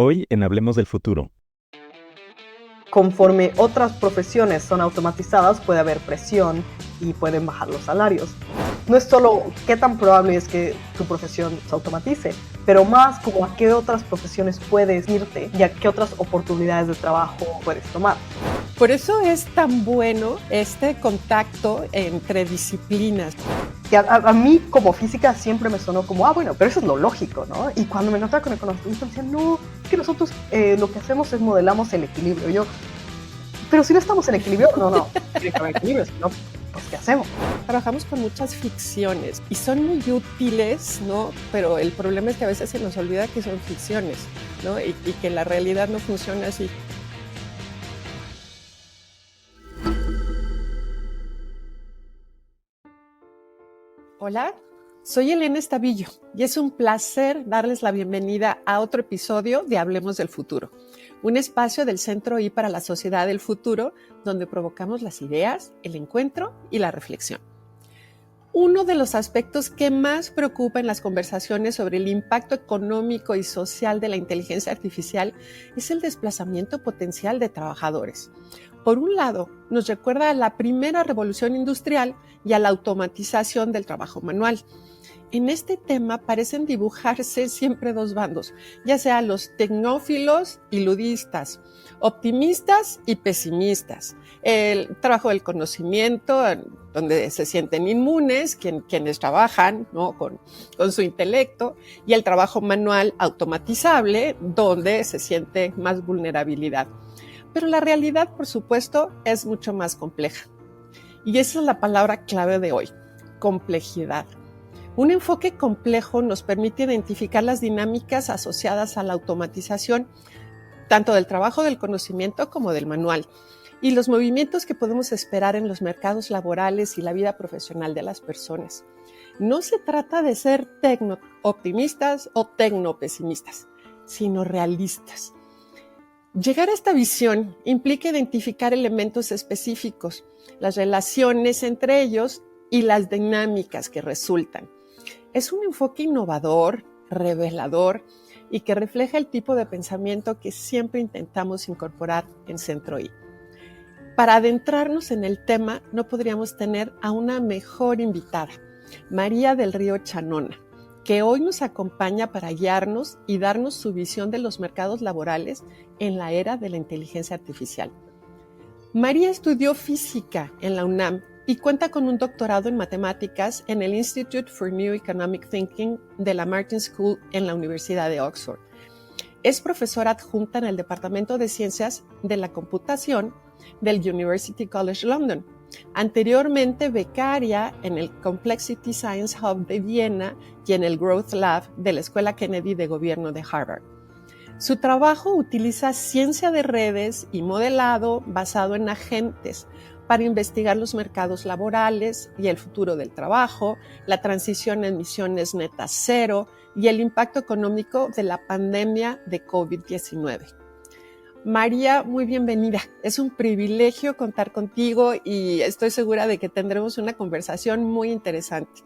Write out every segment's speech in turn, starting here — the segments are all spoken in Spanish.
Hoy en Hablemos del Futuro. Conforme otras profesiones son automatizadas, puede haber presión y pueden bajar los salarios. No es solo qué tan probable es que tu profesión se automatice, pero más como a qué otras profesiones puedes irte y a qué otras oportunidades de trabajo puedes tomar. Por eso es tan bueno este contacto entre disciplinas. Y a mí como física siempre me sonó como, bueno, pero eso es lo lógico, ¿no? Y cuando me notaba con economistas me decían, no, es que nosotros lo que hacemos es modelamos el equilibrio. Yo, pero si no estamos en equilibrio, no, tiene que haber equilibrio, si no, pues ¿qué hacemos? Trabajamos con muchas ficciones y son muy útiles, ¿no? Pero el problema es que a veces se nos olvida que son ficciones, ¿no? Y que la realidad no funciona así. Hola, soy Elena Estavillo y es un placer darles la bienvenida a otro episodio de Hablemos del Futuro, un espacio del Centro I para la Sociedad del Futuro donde provocamos las ideas, el encuentro y la reflexión. Uno de los aspectos que más preocupa en las conversaciones sobre el impacto económico y social de la inteligencia artificial es el desplazamiento potencial de trabajadores. Por un lado, nos recuerda a la primera revolución industrial y a la automatización del trabajo manual. En este tema parecen dibujarse siempre dos bandos, ya sea los tecnófilos y ludistas, optimistas y pesimistas. El trabajo del conocimiento, donde se sienten inmunes quienes trabajan, ¿no? con su intelecto, y el trabajo manual automatizable, donde se siente más vulnerabilidad. Pero la realidad, por supuesto, es mucho más compleja. Y esa es la palabra clave de hoy, complejidad. Un enfoque complejo nos permite identificar las dinámicas asociadas a la automatización, tanto del trabajo del conocimiento como del manual, y los movimientos que podemos esperar en los mercados laborales y la vida profesional de las personas. No se trata de ser tecno-optimistas o tecno-pesimistas, sino realistas. Llegar a esta visión implica identificar elementos específicos, las relaciones entre ellos y las dinámicas que resultan. Es un enfoque innovador, revelador y que refleja el tipo de pensamiento que siempre intentamos incorporar en Centro I. Para adentrarnos en el tema, no podríamos tener a una mejor invitada, María del Río Chanona, que hoy nos acompaña para guiarnos y darnos su visión de los mercados laborales en la era de la inteligencia artificial. María estudió física en la UNAM y cuenta con un doctorado en matemáticas en el Institute for New Economic Thinking de la Martin School en la Universidad de Oxford. Es profesora adjunta en el Departamento de Ciencias de la Computación del University College London. Anteriormente becaria en el Complexity Science Hub de Viena y en el Growth Lab de la Escuela Kennedy de Gobierno de Harvard. Su trabajo utiliza ciencia de redes y modelado basado en agentes para investigar los mercados laborales y el futuro del trabajo, la transición a emisiones netas cero y el impacto económico de la pandemia de COVID-19. María, muy bienvenida. Es un privilegio contar contigo y estoy segura de que tendremos una conversación muy interesante.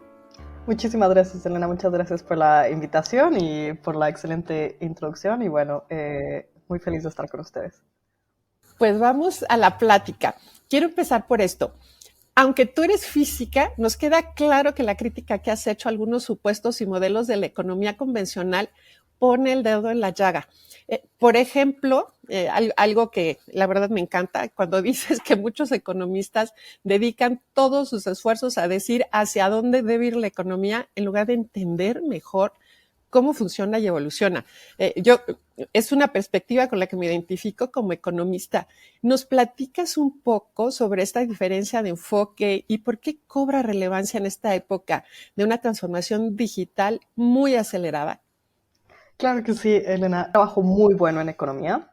Muchísimas gracias, Elena. Muchas gracias por la invitación y por la excelente introducción. Y bueno, muy feliz de estar con ustedes. Pues vamos a la plática. Quiero empezar por esto. Aunque tú eres física, nos queda claro que la crítica que has hecho a algunos supuestos y modelos de la economía convencional pone el dedo en la llaga. Por ejemplo, algo que la verdad me encanta, cuando dices que muchos economistas dedican todos sus esfuerzos a decir hacia dónde debe ir la economía en lugar de entender mejor cómo funciona y evoluciona. Es una perspectiva con la que me identifico como economista. ¿Nos platicas un poco sobre esta diferencia de enfoque y por qué cobra relevancia en esta época de una transformación digital muy acelerada? Claro que sí, Elena. Trabajo muy bueno en economía.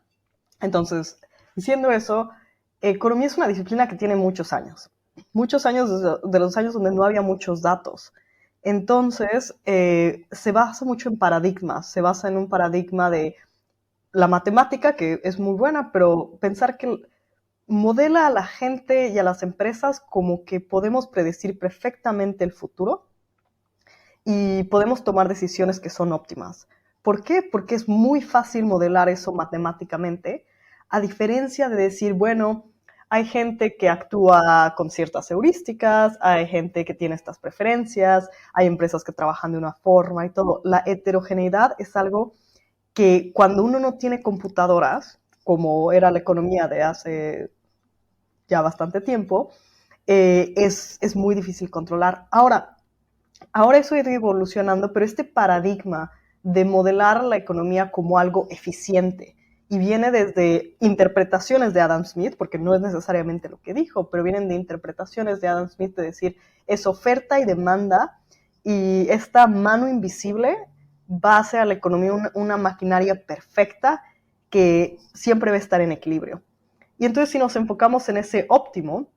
Entonces, diciendo eso, economía es una disciplina que tiene muchos años. Muchos años de los años donde no había muchos datos. Entonces, se basa mucho en paradigmas. Se basa en un paradigma de la matemática, que es muy buena, pero pensar que modela a la gente y a las empresas como que podemos predecir perfectamente el futuro y podemos tomar decisiones que son óptimas. ¿Por qué? Porque es muy fácil modelar eso matemáticamente, a diferencia de decir, bueno, hay gente que actúa con ciertas heurísticas, hay gente que tiene estas preferencias, hay empresas que trabajan de una forma y todo. La heterogeneidad es algo que cuando uno no tiene computadoras, como era la economía de hace ya bastante tiempo, es muy difícil controlar. Ahora eso ha ido evolucionando, pero este paradigma de modelar la economía como algo eficiente, y viene desde interpretaciones de Adam Smith, porque no es necesariamente lo que dijo, pero vienen de interpretaciones de Adam Smith de decir, es oferta y demanda, y esta mano invisible va a hacer a la economía una maquinaria perfecta que siempre va a estar en equilibrio. Y entonces si nos enfocamos en ese óptimo,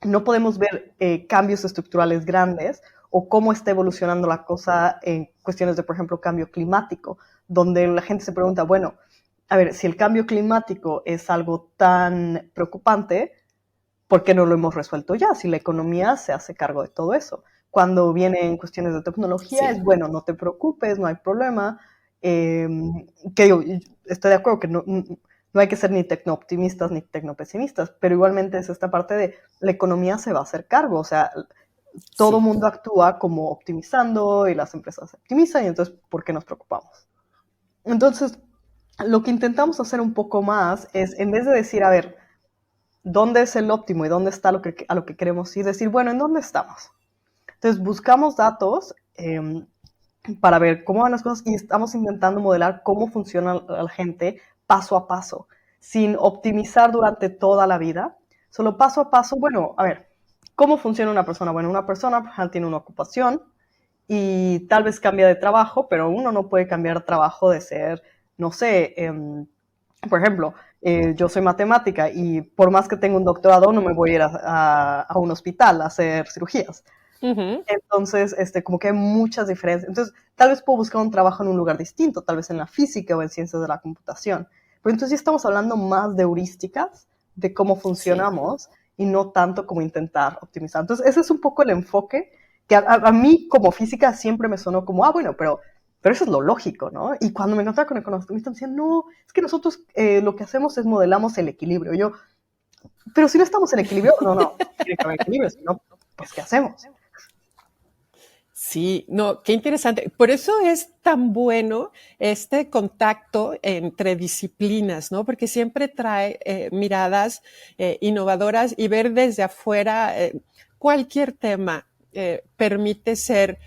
no podemos ver cambios estructurales grandes o cómo está evolucionando la cosa en cuestiones de, por ejemplo, cambio climático, donde la gente se pregunta, bueno, a ver, si el cambio climático es algo tan preocupante, ¿por qué no lo hemos resuelto ya? Si la economía se hace cargo de todo eso. Cuando vienen cuestiones de tecnología, Sí. es bueno, no te preocupes, no hay problema. Que digo, estoy de acuerdo que no hay que ser ni tecnooptimistas ni tecnopesimistas, pero igualmente es esta parte de la economía se va a hacer cargo, o sea, todo Sí. mundo actúa como optimizando y las empresas optimizan y entonces, ¿por qué nos preocupamos? Entonces, lo que intentamos hacer un poco más es, en vez de decir, a ver, ¿dónde es el óptimo y dónde está a lo que queremos ir? Decir, bueno, ¿en dónde estamos? Entonces, buscamos datos para ver cómo van las cosas y estamos intentando modelar cómo funciona la gente paso a paso, sin optimizar durante toda la vida, solo paso a paso, bueno, a ver, ¿cómo funciona una persona? Bueno, una persona tiene una ocupación y tal vez cambia de trabajo, pero uno no puede cambiar de trabajo de ser, no sé, por ejemplo, yo soy matemática y por más que tenga un doctorado no me voy a ir a un hospital a hacer cirugías. Ujú. Entonces, como que hay muchas diferencias. Entonces, tal vez puedo buscar un trabajo en un lugar distinto, tal vez en la física o en ciencias de la computación. Pero entonces ya estamos hablando más de heurísticas, de cómo Sí. funcionamos y no tanto como intentar optimizar. Entonces, ese es un poco el enfoque que a mí como física siempre me sonó como, bueno, pero eso es lo lógico, ¿no? Y cuando me encontraba con economistas me decían, no, es que nosotros lo que hacemos es modelamos el equilibrio. Yo, pero si no estamos en equilibrio, no tiene que haber equilibrio, si no, pues ¿qué hacemos? Sí, no, qué interesante. Por eso es tan bueno este contacto entre disciplinas, ¿no? Porque siempre trae miradas innovadoras y ver desde afuera cualquier tema permite ser,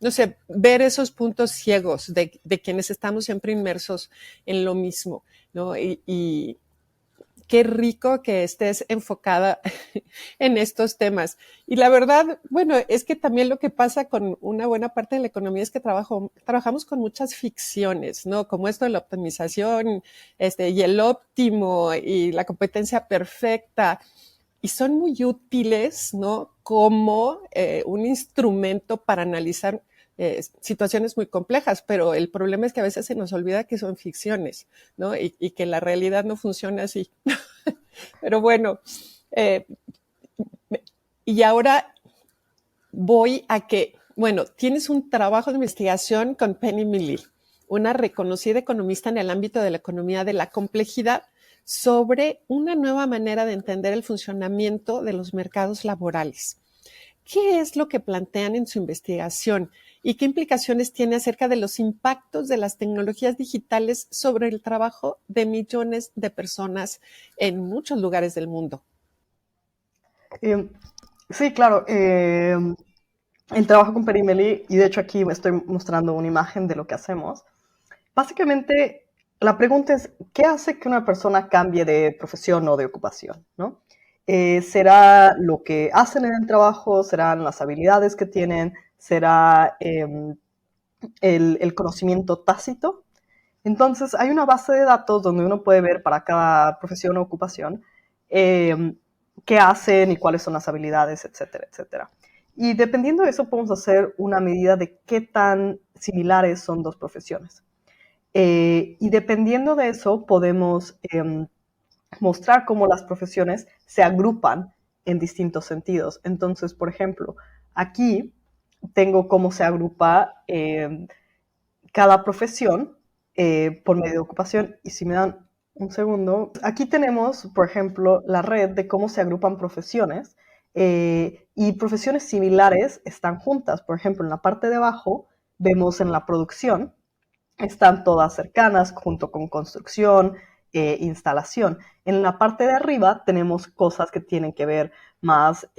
no sé, ver esos puntos ciegos de quienes estamos siempre inmersos en lo mismo, ¿no? Y qué rico que estés enfocada en estos temas. Y la verdad, bueno, es que también lo que pasa con una buena parte de la economía es que trabajamos con muchas ficciones, ¿no? Como esto de la optimización, y el óptimo y la competencia perfecta. Y son muy útiles, ¿no? Como un instrumento para analizar situaciones muy complejas, pero el problema es que a veces se nos olvida que son ficciones, ¿no? Y que la realidad no funciona así. Pero bueno, eh, y ahora voy a que, bueno, tienes un trabajo de investigación con Penny Milley, una reconocida economista en el ámbito de la economía de la complejidad, sobre una nueva manera de entender el funcionamiento de los mercados laborales. ¿Qué es lo que plantean en su investigación y qué implicaciones tiene acerca de los impactos de las tecnologías digitales sobre el trabajo de millones de personas en muchos lugares del mundo? Eh, sí, claro. El trabajo con Perimeli, y de hecho aquí me estoy mostrando una imagen de lo que hacemos. Básicamente, la pregunta es, ¿qué hace que una persona cambie de profesión o de ocupación? ¿No? ¿Será lo que hacen en el trabajo? ¿Serán las habilidades que tienen? ¿Será el conocimiento tácito? Entonces, hay una base de datos donde uno puede ver para cada profesión o ocupación qué hacen y cuáles son las habilidades, etcétera, etcétera. Y dependiendo de eso, podemos hacer una medida de qué tan similares son dos profesiones. Y dependiendo de eso, podemos mostrar cómo las profesiones se agrupan en distintos sentidos. Entonces, por ejemplo, aquí tengo cómo se agrupa cada profesión por medio de ocupación. Y si me dan un segundo, aquí tenemos, por ejemplo, la red de cómo se agrupan profesiones y profesiones similares están juntas. Por ejemplo, en la parte de abajo vemos en la producción, están todas cercanas junto con construcción, instalación. En la parte de arriba tenemos cosas que tienen que ver más,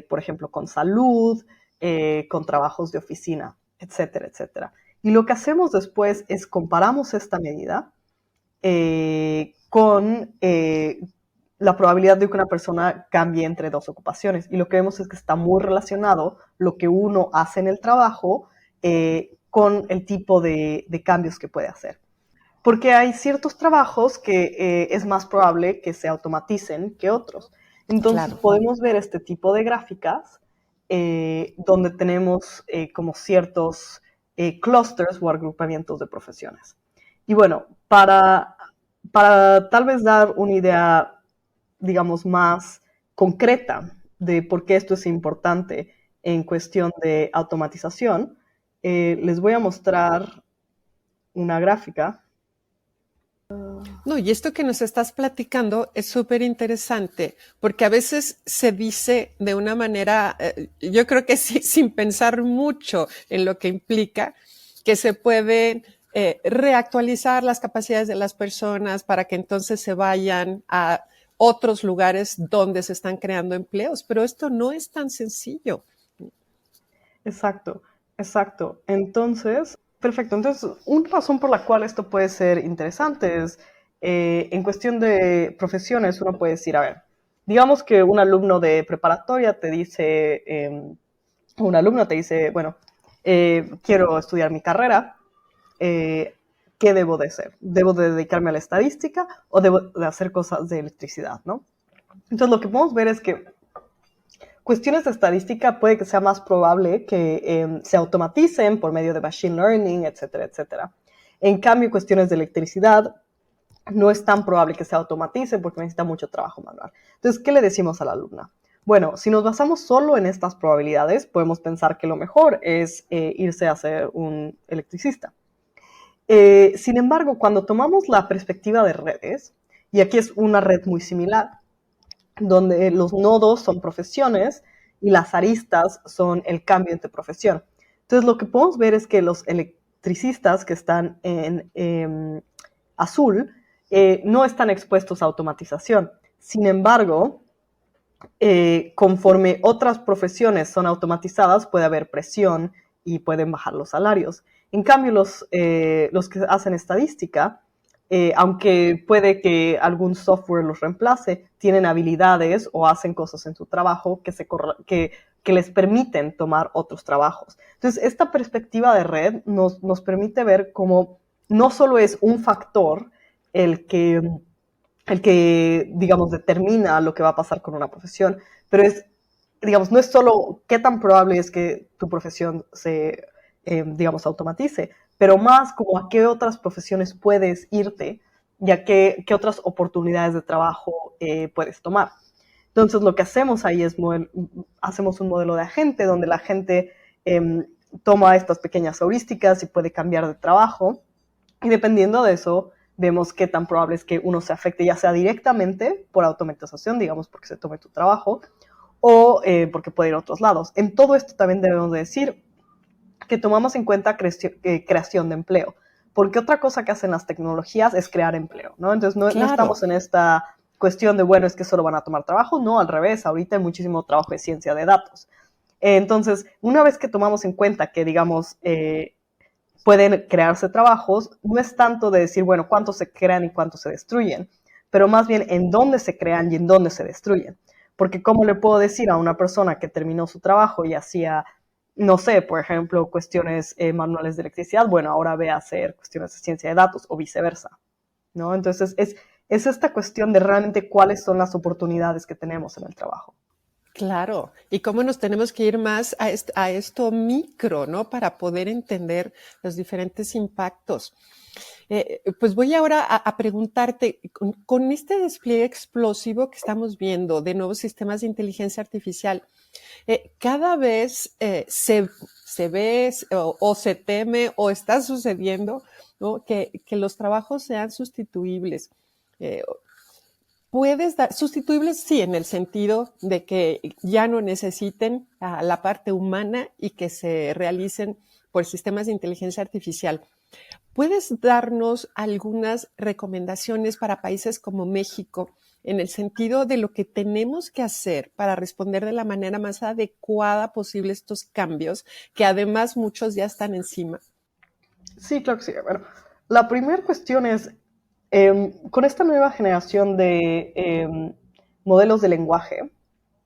por ejemplo, con salud, con trabajos de oficina, etcétera, etcétera. Y lo que hacemos después es comparamos esta medida con la probabilidad de que una persona cambie entre dos ocupaciones. Y lo que vemos es que está muy relacionado lo que uno hace en el trabajo con el tipo de cambios que puede hacer. Porque hay ciertos trabajos que es más probable que se automaticen que otros. Entonces Claro. podemos ver este tipo de gráficas donde tenemos como ciertos clusters o agrupamientos de profesiones. Y bueno, para tal vez dar una idea, digamos, más concreta de por qué esto es importante en cuestión de automatización, les voy a mostrar una gráfica. No, y esto que nos estás platicando es súper interesante, porque a veces se dice de una manera, yo creo que sí, sin pensar mucho en lo que implica, que se pueden reactualizar las capacidades de las personas para que entonces se vayan a otros lugares donde se están creando empleos, pero esto no es tan sencillo. Exacto, exacto. Entonces, perfecto. Entonces, una razón por la cual esto puede ser interesante es, en cuestión de profesiones, uno puede decir, a ver, digamos que un alumno de preparatoria te dice, un alumno te dice, bueno, quiero estudiar mi carrera, ¿qué debo de hacer? ¿Debo de dedicarme a la estadística o debo de hacer cosas de electricidad, no? Entonces, lo que podemos ver es que cuestiones de estadística puede que sea más probable que se automaticen por medio de machine learning, etcétera, etcétera. En cambio, cuestiones de electricidad no es tan probable que se automaticen porque necesita mucho trabajo manual. Entonces, ¿qué le decimos a la alumna? Bueno, si nos basamos solo en estas probabilidades, podemos pensar que lo mejor es irse a ser un electricista. Sin embargo, cuando tomamos la perspectiva de redes, y aquí es una red muy similar, donde los nodos son profesiones y las aristas son el cambio entre profesión. Entonces, lo que podemos ver es que los electricistas que están en azul no están expuestos a automatización. Sin embargo, conforme otras profesiones son automatizadas, puede haber presión y pueden bajar los salarios. En cambio, los que hacen estadística, aunque puede que algún software los reemplace, tienen habilidades o hacen cosas en su trabajo que les permiten tomar otros trabajos. Entonces, esta perspectiva de red nos permite ver cómo no solo es un factor el que, digamos, determina lo que va a pasar con una profesión, pero es, digamos, no es solo qué tan probable es que tu profesión se, digamos, automatice, pero más como a qué otras profesiones puedes irte y a qué otras oportunidades de trabajo puedes tomar. Entonces, lo que hacemos ahí es hacemos un modelo de agente donde la gente toma estas pequeñas heurísticas y puede cambiar de trabajo. Y dependiendo de eso, vemos qué tan probable es que uno se afecte, ya sea directamente por automatización, digamos, porque se tome tu trabajo, o porque puede ir a otros lados. En todo esto también debemos de decir que tomamos en cuenta creación de empleo, porque otra cosa que hacen las tecnologías es crear empleo, ¿no? Entonces no Claro. estamos en esta cuestión de, bueno, es que solo van a tomar trabajo, no, al revés, ahorita hay muchísimo trabajo de ciencia de datos. Entonces, una vez que tomamos en cuenta que, digamos, pueden crearse trabajos, no es tanto de decir, bueno, cuántos se crean y cuántos se destruyen, pero más bien en dónde se crean y en dónde se destruyen. Porque ¿cómo le puedo decir a una persona que terminó su trabajo y hacía, no sé, por ejemplo, cuestiones manuales de electricidad, bueno, ahora ve a hacer cuestiones de ciencia de datos o viceversa, ¿no? Entonces es esta cuestión de realmente cuáles son las oportunidades que tenemos en el trabajo. Claro, y cómo nos tenemos que ir más a esto micro, ¿no? Para poder entender los diferentes impactos. Pues voy ahora a preguntarte, con este despliegue explosivo que estamos viendo de nuevos sistemas de inteligencia artificial, Cada vez se ve o se teme o está sucediendo, ¿no? Que los trabajos sean sustituibles. Sustituibles, sí, en el sentido de que ya no necesiten a la parte humana y que se realicen por sistemas de inteligencia artificial. ¿Puedes darnos algunas recomendaciones para países como México en el sentido de lo que tenemos que hacer para responder de la manera más adecuada posible a estos cambios, que además muchos ya están encima? Sí, claro que sí. Bueno, la primera cuestión es, con esta nueva generación de modelos de lenguaje,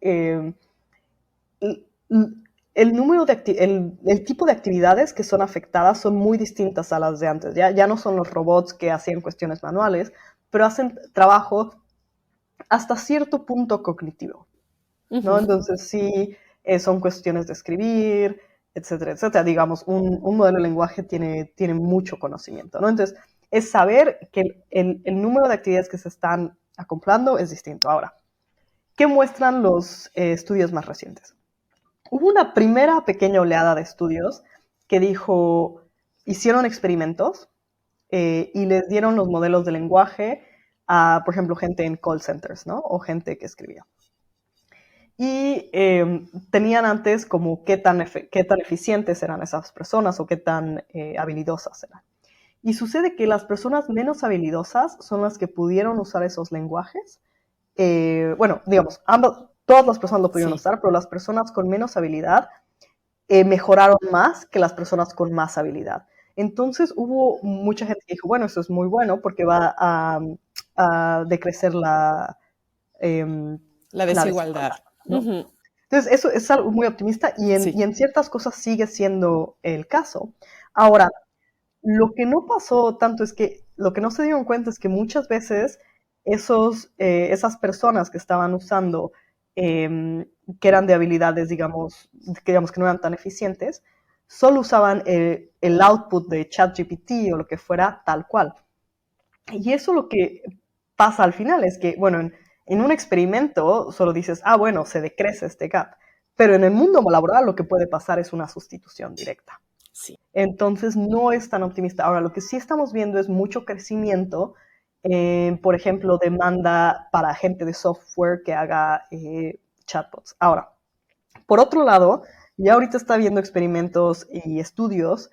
eh, el número de el tipo de actividades que son afectadas son muy distintas a las de antes. Ya no son los robots que hacían cuestiones manuales, pero hacen trabajo hasta cierto punto cognitivo, ¿no? Entonces sí, son cuestiones de escribir, etcétera, etcétera. Digamos, un modelo de lenguaje tiene mucho conocimiento, ¿no? Entonces, es saber que el número de actividades que se están acoplando es distinto. Ahora, ¿qué muestran los estudios más recientes? Hubo una primera pequeña oleada de estudios que hicieron experimentos y les dieron los modelos de lenguaje a, por ejemplo, gente en call centers, ¿no? O gente que escribía. Y tenían antes como qué tan eficientes eran esas personas o qué tan habilidosas eran. Y sucede que las personas menos habilidosas son las que pudieron usar esos lenguajes. Bueno, digamos, todas las personas lo pudieron usar, pero las personas con menos habilidad mejoraron más que las personas con más habilidad. Entonces hubo mucha gente que dijo, bueno, eso es muy bueno porque va a decrecer la desigualdad. ¿no? Entonces, eso es algo muy optimista y en ciertas cosas sigue siendo el caso. Ahora, lo que no pasó tanto es que, lo que no se dieron cuenta es que muchas veces esas personas que estaban usando, que eran de habilidades, digamos que no eran tan eficientes, solo usaban el output de ChatGPT o lo que fuera tal cual. Y eso lo que pasa al final es que, bueno, en un experimento solo dices, bueno, se decrece este gap. Pero en el mundo laboral lo que puede pasar es una sustitución directa. Sí. Entonces no es tan optimista. Ahora, lo que sí estamos viendo es mucho crecimiento, por ejemplo, demanda para gente de software que haga chatbots. Ahora, por otro lado, ya ahorita está habiendo experimentos y estudios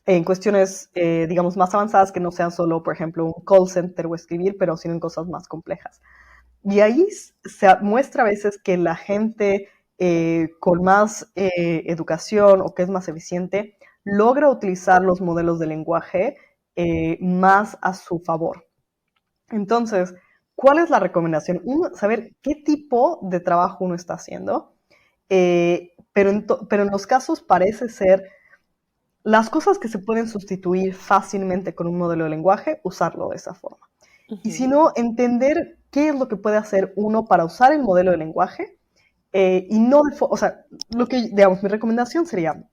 en cuestiones, digamos, más avanzadas que no sean solo, por ejemplo, un call center o escribir, pero sino en cosas más complejas. Y ahí se muestra a veces que la gente con más educación o que es más eficiente logra utilizar los modelos de lenguaje más a su favor. Entonces, ¿cuál es la recomendación? Uno, saber qué tipo de trabajo uno está haciendo, pero en los casos parece ser las cosas que se pueden sustituir fácilmente con un modelo de lenguaje, usarlo de esa forma. Y si no, entender qué es lo que puede hacer uno para usar el modelo de lenguaje y no, o sea, lo que, digamos, mi recomendación sería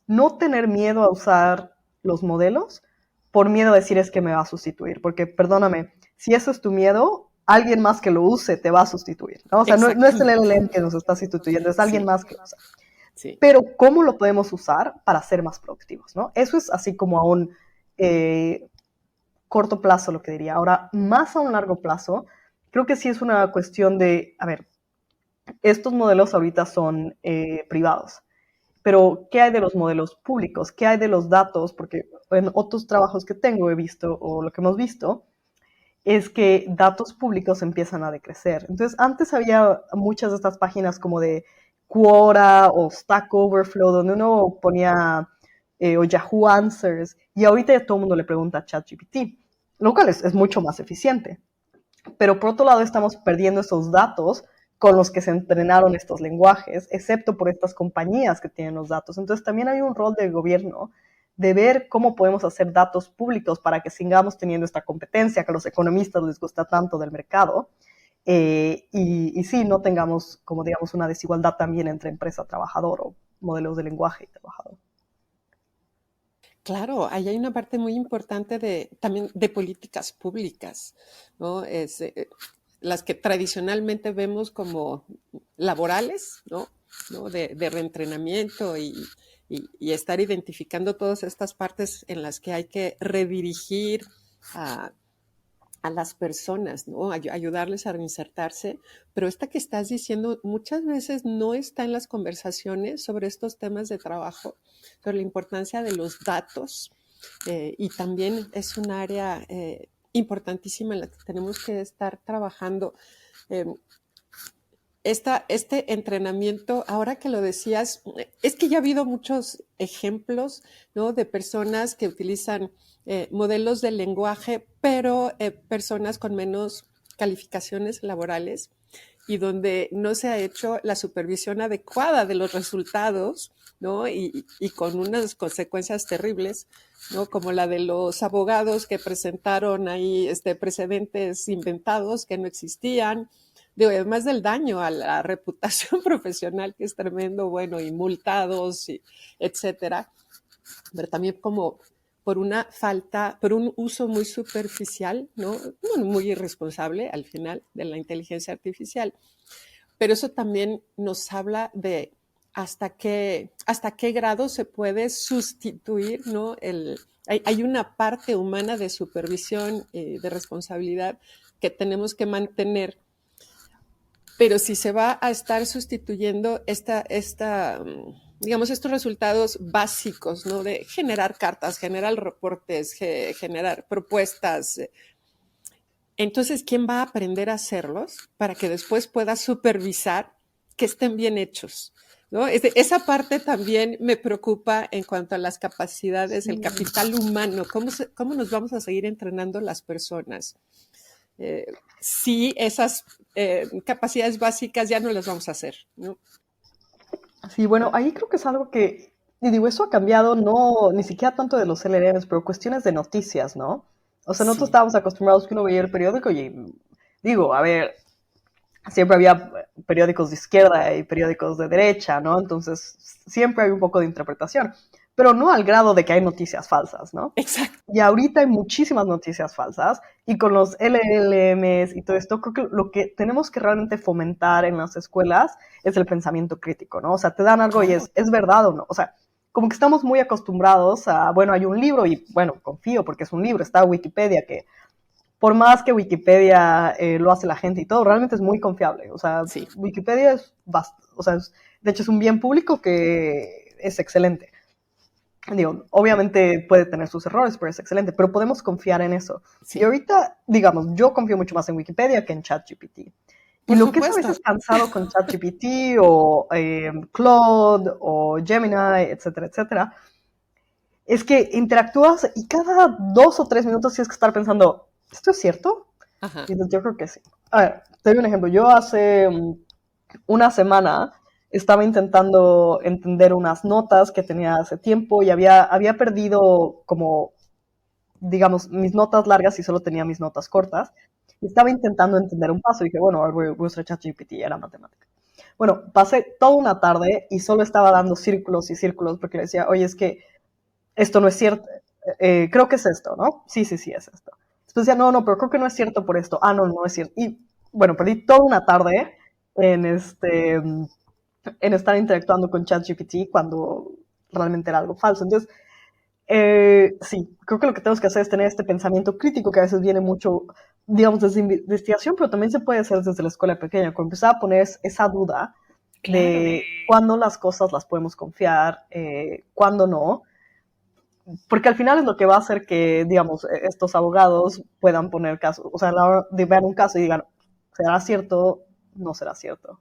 no tener miedo a usar los modelos por miedo a decir es que me va a sustituir, porque perdóname, si eso es tu miedo, alguien más que lo use te va a sustituir, ¿no? O sea, no es el LLM que nos está sustituyendo, es alguien más que lo usa. Sí. Pero ¿cómo lo podemos usar para ser más productivos, ¿no? Eso es así como a un corto plazo lo que diría. Ahora, más a un largo plazo, creo que sí es una cuestión de, a ver, estos modelos ahorita son privados, pero ¿qué hay de los modelos públicos? ¿Qué hay de los datos? Porque en otros trabajos que tengo he visto, o lo que hemos visto, es que datos públicos empiezan a decrecer. Entonces, antes había muchas de estas páginas como de Quora o Stack Overflow, donde uno ponía o Yahoo Answers, y ahorita ya todo el mundo le pregunta a ChatGPT, lo cual es mucho más eficiente. Pero por otro lado estamos perdiendo esos datos con los que se entrenaron estos lenguajes, excepto por estas compañías que tienen los datos. Entonces también hay un rol del gobierno de ver cómo podemos hacer datos públicos para que sigamos teniendo esta competencia que a los economistas les gusta tanto del mercado y sí, no tengamos, como digamos, una desigualdad también entre empresa-trabajador o modelos de lenguaje y trabajador. Claro, ahí hay una parte muy importante también de políticas públicas, ¿no? las que tradicionalmente vemos como laborales, ¿no? De reentrenamiento y estar identificando todas estas partes en las que hay que redirigir a, a las personas, ¿no? Ayudarles a reinsertarse, pero esta que estás diciendo muchas veces no está en las conversaciones sobre estos temas de trabajo, sobre la importancia de los datos, y también es un área importantísima en la que tenemos que estar trabajando. Eh, este entrenamiento, ahora que lo decías, es que ya ha habido muchos ejemplos, ¿no? De personas que utilizan modelos de lenguaje, pero personas con menos calificaciones laborales y donde no se ha hecho la supervisión adecuada de los resultados, ¿no? Y con unas consecuencias terribles, ¿no? Como la de los abogados que presentaron ahí precedentes inventados que no existían. Digo, además del daño a la reputación profesional, que es tremendo, bueno, y multados, y etcétera, pero también como por una falta, por un uso muy superficial, ¿no? Bueno, muy irresponsable al final de la inteligencia artificial. Pero eso también nos habla de hasta qué grado se puede sustituir, ¿no? Hay una parte humana de supervisión, de responsabilidad que tenemos que mantener, pero si se va a estar sustituyendo digamos, estos resultados básicos, ¿no? De generar cartas, generar reportes, generar propuestas. Entonces, ¿quién va a aprender a hacerlos para que después pueda supervisar que estén bien hechos? ¿No? Esa parte también me preocupa en cuanto a las capacidades, el capital humano. ¿Cómo nos vamos a seguir entrenando las personas? Si esas capacidades básicas ya no las vamos a hacer, ¿no? Sí, bueno, ahí creo que es algo que, y digo, eso ha cambiado, no, ni siquiera tanto de los LLMs, pero cuestiones de noticias, ¿no? O sea, nosotros Sí. estábamos acostumbrados que uno veía el periódico y, digo, a ver, siempre había periódicos de izquierda y periódicos de derecha, ¿no? Entonces, siempre hay un poco de interpretación, pero no al grado de que hay noticias falsas, ¿no? Exacto. Y ahorita hay muchísimas noticias falsas y con los LLMs y todo esto, creo que lo que tenemos que realmente fomentar en las escuelas es el pensamiento crítico, ¿no? O sea, te dan algo y Claro. es verdad o no. O sea, como que estamos muy acostumbrados a, bueno, hay un libro y, bueno, confío porque es un libro, está Wikipedia, que por más que Wikipedia lo hace la gente y todo, realmente es muy confiable. O sea, Sí. Wikipedia o sea, de hecho es un bien público que es excelente. Digo, obviamente puede tener sus errores, pero es excelente, pero podemos confiar en eso. Y Sí. ahorita, digamos, yo confío mucho más en Wikipedia que en ChatGPT. Y Por lo que es a supuesto. veces cansado con ChatGPT o Claude o Gemini, etcétera, etcétera, es que interactúas y cada 2 o 3 minutos tienes que estar pensando, ¿esto es cierto? Ajá. Y entonces yo creo que sí. A ver, te doy un ejemplo. Yo hace una semana estaba intentando entender unas notas que tenía hace tiempo y había perdido como, digamos, mis notas largas y solo tenía mis notas cortas. Y estaba intentando entender un paso y dije, bueno, a ver, voy a usar ChatGPT, era matemática. Bueno, pasé toda una tarde y solo estaba dando círculos y círculos porque le decía, oye, es que esto no es cierto, creo que es esto, ¿no? Sí, sí, sí, es esto. Después decía, no, no, pero creo que no es cierto por esto. Ah, no, no es cierto. Y bueno, perdí toda una tarde en en estar interactuando con ChatGPT cuando realmente era algo falso. Entonces, sí, creo que lo que tenemos que hacer es tener este pensamiento crítico que a veces viene mucho, digamos, desde investigación, pero también se puede hacer desde la escuela pequeña, cuando empezar a poner esa duda Claro. de cuándo las cosas las podemos confiar, cuándo no, porque al final es lo que va a hacer que, digamos, estos abogados puedan poner casos, o sea, a la hora de ver un caso y digan, ¿será cierto? No será cierto.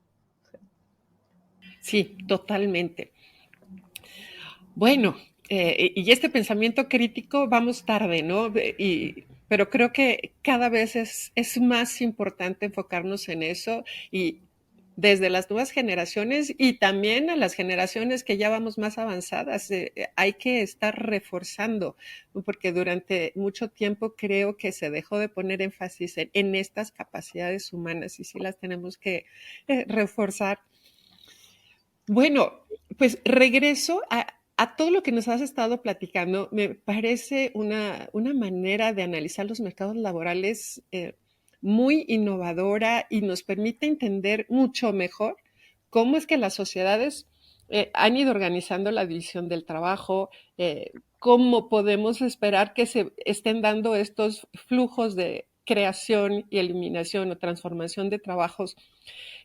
Sí, totalmente. Bueno, y este pensamiento crítico vamos tarde, ¿no? Pero creo que cada vez es más importante enfocarnos en eso y desde las nuevas generaciones y también a las generaciones que ya vamos más avanzadas, hay que estar reforzando, ¿no? Porque durante mucho tiempo creo que se dejó de poner énfasis en estas capacidades humanas y sí las tenemos que reforzar. Bueno, pues regreso a todo lo que nos has estado platicando. Me parece una manera de analizar los mercados laborales muy innovadora y nos permite entender mucho mejor cómo es que las sociedades han ido organizando la división del trabajo, cómo podemos esperar que se estén dando estos flujos de creación y eliminación o transformación de trabajos.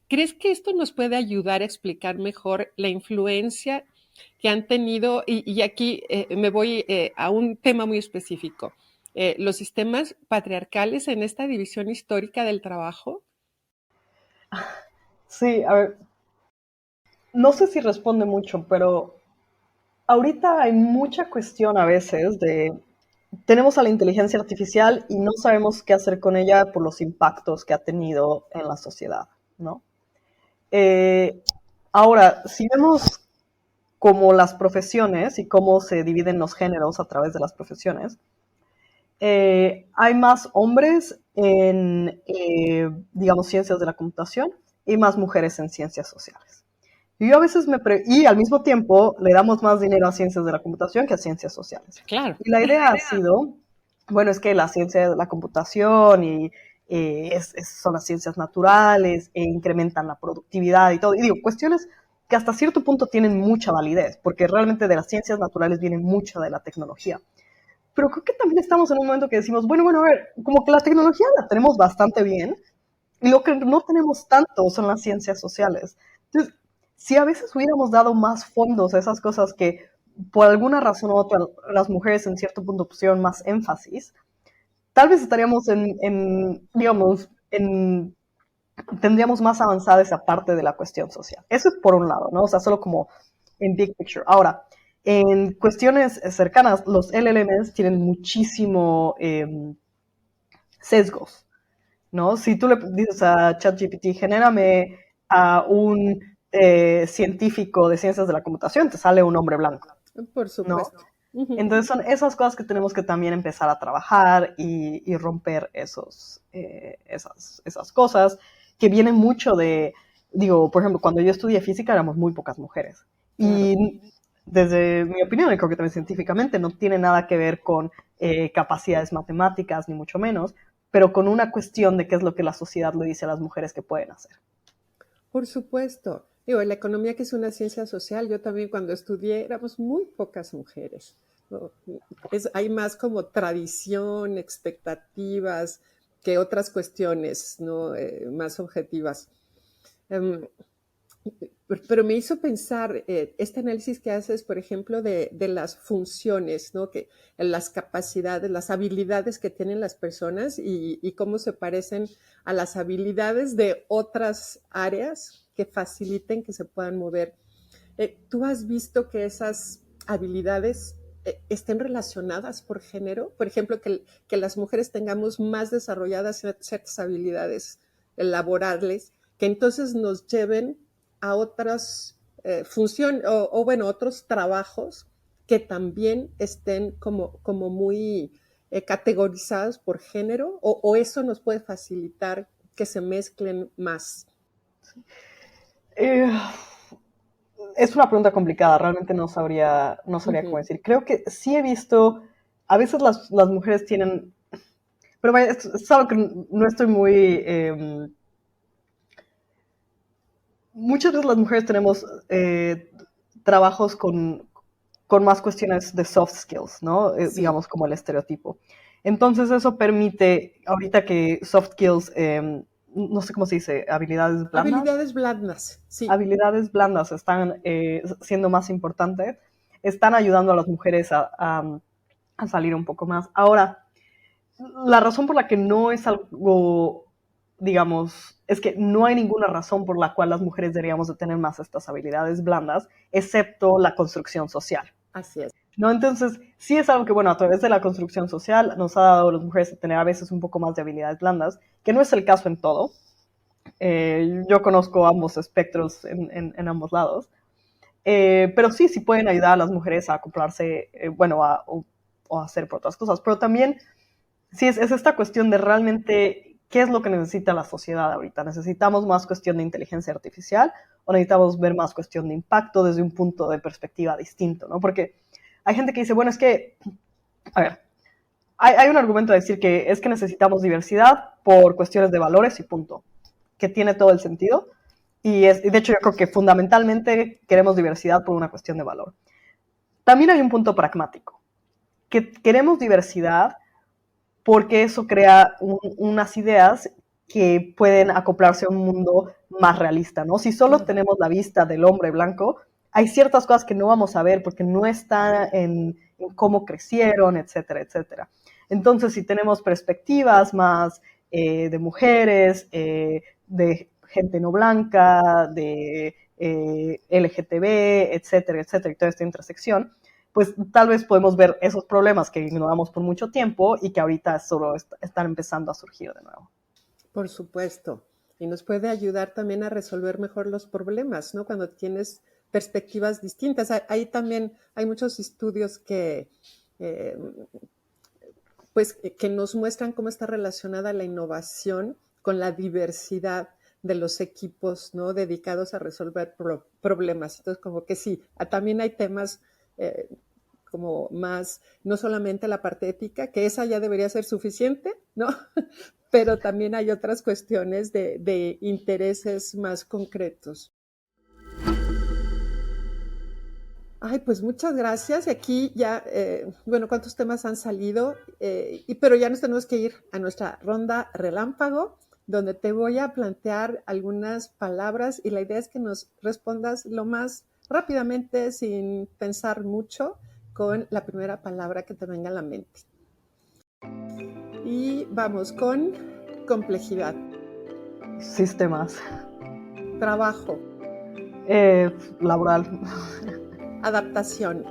¿Crees que esto nos puede ayudar a explicar mejor la influencia que han tenido? Y aquí me voy a un tema muy específico. Los sistemas patriarcales en esta división histórica del trabajo. Sí, a ver, no sé si responde mucho, pero ahorita hay mucha cuestión a veces de, tenemos a la inteligencia artificial y no sabemos qué hacer con ella por los impactos que ha tenido en la sociedad, ¿no? Eh, Ahora, si vemos como las profesiones y cómo se dividen los géneros a través de las profesiones, hay más hombres en, digamos, ciencias de la computación y más mujeres en ciencias sociales. Y yo a veces y al mismo tiempo le damos más dinero a ciencias de la computación que a ciencias sociales. Claro. Y la idea ha sido, bueno, es que la ciencia de la computación y son las ciencias naturales e incrementan la productividad y todo. Y digo, cuestiones que hasta cierto punto tienen mucha validez, porque realmente de las ciencias naturales viene mucha de la tecnología. Pero creo que también estamos en un momento que decimos, bueno, a ver, como que la tecnología la tenemos bastante bien, y lo que no tenemos tanto son las ciencias sociales. Entonces, si a veces hubiéramos dado más fondos a esas cosas que por alguna razón u otra las mujeres en cierto punto pusieron más énfasis, tal vez estaríamos digamos, tendríamos más avanzada esa parte de la cuestión social. Eso es por un lado, ¿no? O sea, solo como en big picture. Ahora, en cuestiones cercanas, los LLMs tienen muchísimo sesgos, ¿no? Si tú le dices a ChatGPT, genérame a un científico de ciencias de la computación, te sale un hombre blanco, Por ¿no? supuesto. Uh-huh. Entonces son esas cosas que tenemos que también empezar a trabajar y romper esas cosas que vienen mucho de, digo, por ejemplo, cuando yo estudié física éramos muy pocas mujeres. Claro. Y desde mi opinión, y creo que también científicamente, no tiene nada que ver con capacidades matemáticas, ni mucho menos, pero con una cuestión de qué es lo que la sociedad le dice a las mujeres que pueden hacer. Por supuesto. Digo, la economía, que es una ciencia social, yo también cuando estudié éramos muy pocas mujeres, ¿no? Hay más como tradición, expectativas, que otras cuestiones, ¿no? Más objetivas. Um, pero me hizo pensar este análisis que haces, por ejemplo, de las funciones, ¿no? Que las capacidades, las habilidades que tienen las personas y cómo se parecen a las habilidades de otras áreas que faciliten que se puedan mover. ¿Tú has visto que esas habilidades estén relacionadas por género? Por ejemplo, que las mujeres tengamos más desarrolladas ciertas habilidades laborales, que entonces nos lleven a otras funciones bueno, otros trabajos que también estén como muy categorizados por género, o eso nos puede facilitar que se mezclen más. Eh, es una pregunta complicada, realmente no sabría cómo Uh-huh. decir. Creo que sí he visto, a veces las mujeres tienen, pero vaya, es algo que no estoy muy... muchas veces las mujeres tenemos trabajos con más cuestiones de soft skills, ¿no? Sí. Digamos como el estereotipo. Entonces eso permite, ahorita que soft skills, no sé cómo se dice, habilidades blandas. Habilidades blandas, sí. Habilidades blandas están siendo más importantes, están ayudando a las mujeres a salir un poco más. Ahora, la razón por la que no es algo, digamos, es que no hay ninguna razón por la cual las mujeres deberíamos de tener más estas habilidades blandas, excepto la construcción social. Así es. ¿No? Entonces, sí es algo que, bueno, a través de la construcción social nos ha dado a las mujeres a tener a veces un poco más de habilidades blandas, que no es el caso en todo. Yo conozco ambos espectros en ambos lados. Pero sí pueden ayudar a las mujeres a acoplarse, bueno, o a hacer por otras cosas. Pero también, sí, es esta cuestión de realmente qué es lo que necesita la sociedad ahorita. ¿Necesitamos más cuestión de inteligencia artificial o necesitamos ver más cuestión de impacto desde un punto de perspectiva distinto, ¿no? Porque hay gente que dice, bueno, es que, a ver, hay un argumento de decir que es que necesitamos diversidad por cuestiones de valores y punto, que tiene todo el sentido. Y de hecho yo creo que fundamentalmente queremos diversidad por una cuestión de valor. También hay un punto pragmático, que queremos diversidad porque eso crea unas ideas que pueden acoplarse a un mundo más realista, ¿no? Si solo tenemos la vista del hombre blanco, hay ciertas cosas que no vamos a ver porque no están en cómo crecieron, etcétera, etcétera. Entonces, si tenemos perspectivas más de mujeres, de gente no blanca, de LGTB, etcétera, etcétera, y toda esta intersección, pues tal vez podemos ver esos problemas que ignoramos por mucho tiempo y que ahorita solo están empezando a surgir de nuevo. Por supuesto. Y nos puede ayudar también a resolver mejor los problemas, ¿no? Cuando tienes perspectivas distintas. Ahí también hay muchos estudios pues, que nos muestran cómo está relacionada la innovación con la diversidad de los equipos, ¿no? Dedicados a resolver problemas. Entonces, como que sí, también hay temas como más, no solamente la parte ética, que esa ya debería ser suficiente, ¿no? Pero también hay otras cuestiones de intereses más concretos. Ay, pues muchas gracias. Aquí ya, bueno, ¿cuántos temas han salido? Pero ya nos tenemos que ir a nuestra ronda relámpago, donde te voy a plantear algunas palabras y la idea es que nos respondas lo más rápidamente, sin pensar mucho, con la primera palabra que te venga a la mente. Y vamos con complejidad. Sistemas. Trabajo. Laboral. Adaptación.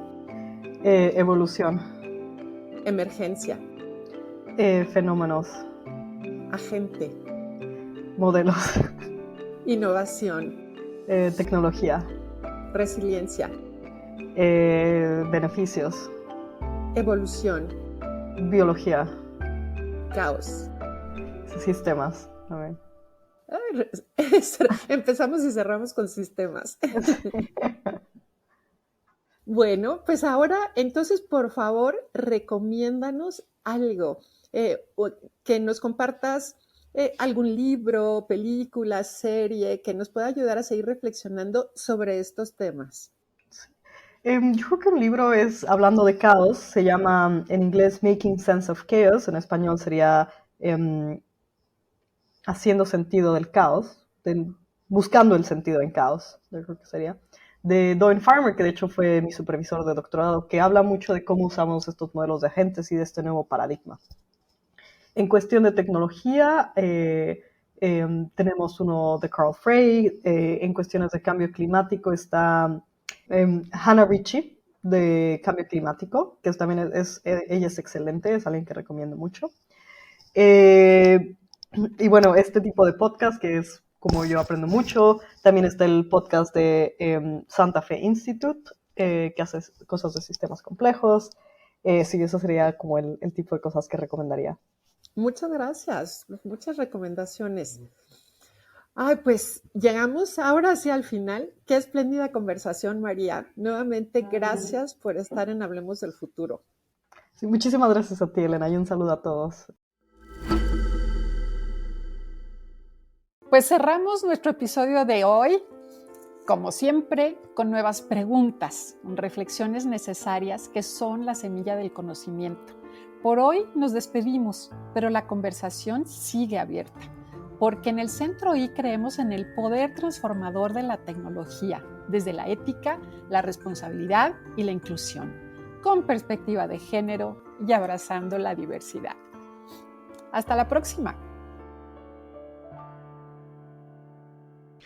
Evolución. Emergencia. Fenómenos. Agente. Modelos. Innovación. Tecnología. Resiliencia. Beneficios. Evolución. Biología. Caos. Sistemas. A ver. Ay, empezamos y cerramos con sistemas. Bueno, pues ahora, entonces, por favor, recomiéndanos algo, que nos compartas algún libro, película, serie, que nos pueda ayudar a seguir reflexionando sobre estos temas. Yo creo que un libro es Hablando de Caos, se llama en inglés Making Sense of Chaos, en español sería Haciendo sentido del caos, buscando el sentido en caos, yo creo que sería, de Doane Farmer, que de hecho fue mi supervisor de doctorado, que habla mucho de cómo usamos estos modelos de agentes y de este nuevo paradigma. En cuestión de tecnología, tenemos uno de Carl Frey, en cuestiones de cambio climático está Hannah Ritchie, de Cambio Climático, que también ella es excelente, es alguien que recomiendo mucho. Y bueno, este tipo de podcast que es como yo aprendo mucho. También está el podcast de Santa Fe Institute, que hace cosas de sistemas complejos. Sí, eso sería como el tipo de cosas que recomendaría. Muchas gracias, muchas recomendaciones. Ay, pues llegamos ahora sí al final. Qué espléndida conversación, María. Nuevamente, gracias por estar en Hablemos del Futuro. Sí, muchísimas gracias a ti, Elena, y un saludo a todos. Pues cerramos nuestro episodio de hoy, como siempre, con nuevas preguntas, con reflexiones necesarias que son la semilla del conocimiento. Por hoy nos despedimos, pero la conversación sigue abierta, porque en el Centro I creemos en el poder transformador de la tecnología, desde la ética, la responsabilidad y la inclusión, con perspectiva de género y abrazando la diversidad. Hasta la próxima.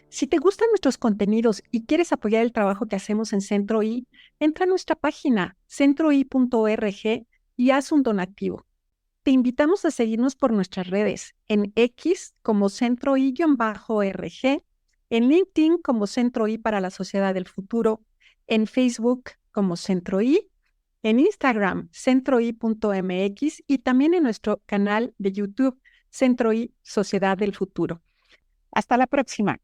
Si te gustan nuestros contenidos y quieres apoyar el trabajo que hacemos en Centro I, entra a nuestra página centroi.org y haz un donativo. Te invitamos a seguirnos por nuestras redes, en X como Centro I-RG, en LinkedIn como Centro I para la Sociedad del Futuro, en Facebook como Centro I, en Instagram centroi.mx y también en nuestro canal de YouTube Centro I Sociedad del Futuro. Hasta la próxima.